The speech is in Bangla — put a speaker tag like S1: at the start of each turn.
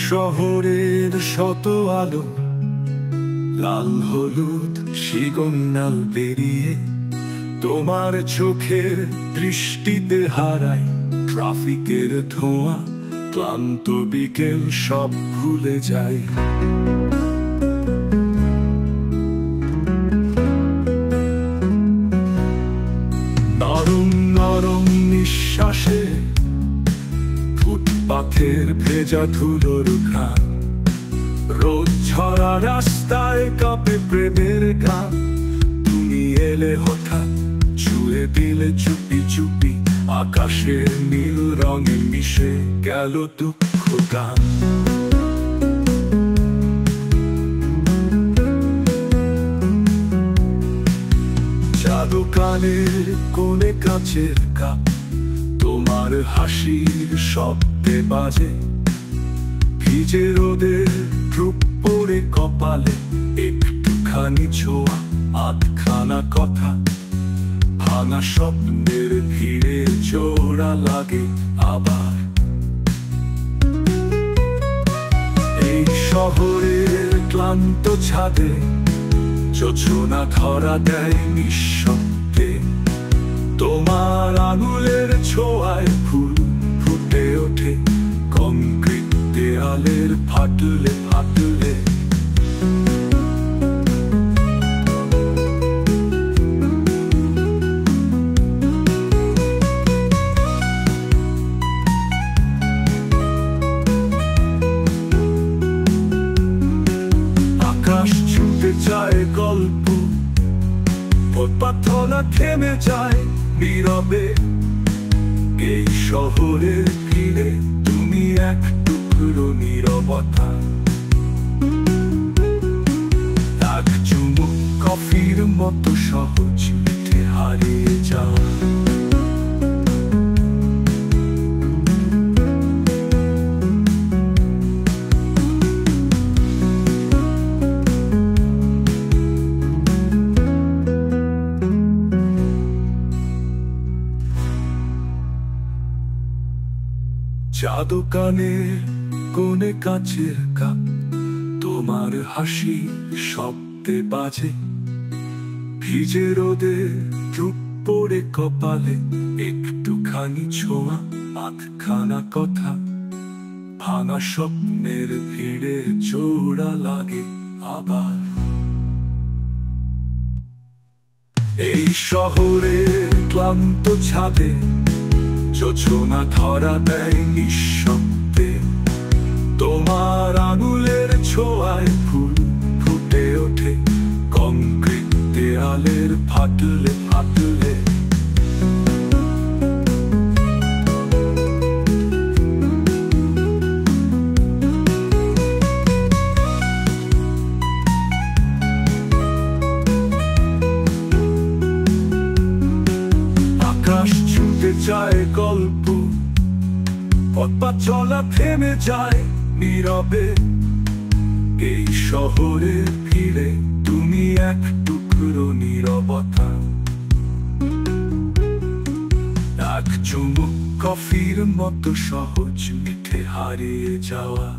S1: শহরের শত আলো, লাল হলুদ সিগন্যাল পেরিয়ে তোমার চোখের দৃষ্টিতে হারায় ট্রাফিকের ধোঁয়া, ক্লান্ত বিকেল সব ভুলে যায়। নরম নরম নিঃশ্বাসে ফুটপাথের ভেজা ধুলোর ঘ্রাণ, রোদ ঝরা রাস্তায় কাঁপে প্রেমের গান। তুমি এলে হঠাৎ, ছুঁয়ে দিলে চুপি চুপি, আকাশের নীল রঙে মিশে গেল দুঃখ গান। জাদু কানের কোণে কাচের কাপ, তোমার হাসির শব্দে বাজে। ভিজে রোদের রূপ পড়ে কপালে, একটুখানি ছোঁয়া, আধখানা কথা। ভাঙা স্বপ্নের ভিড়ে জোড়া লাগে আবার। এই শহরের ক্লান্ত ছাদে জোছনা ধরা দেয় নিঃশব্দে। তোমার আঙুলের ছোঁয়ায় ফুল ফুটে ওঠে কংক্রিট দেয়ালের ফাটলে ফাটলে। আকাশ ছুটে যায় গল্প, পথপাথলা থেমে যায় নীরবে। এই শহরের ভিড়ে তুমি এক টুকরো নীরবতা। এক চুমুক কফির মতো সহজ মিঠে হারিয়ে যাও। জাদু কানের কোণে কাচের কাপ, তোমার হাসি শব্দে বাজে। ভিজে রোদে রূপ পড়ে কপালে, একটুখানি ছোঁয়া, আধখানা কথা। ভাঙা স্বপ্নের ভিড়ে জোড়া লাগে আবার। এই শহরের ক্লান্ত ছাদে জোছনা ধরা দেয় নিঃশব্দে। তোমার আঙুলের ছোঁয়ায় ফুল ফুটে ওঠে কংক্রিট দেয়ালের ফাটলে ফাটলে। আকাশ ছুটে যায় গল্প, পথ চলা থেমে যায় নীরবে। এই শহরের ভিড়ে তুমি এক টুকরো নীরবতা। এক চুমুক কফির মতো সহজ মিঠে হারিয়ে যাওয়া।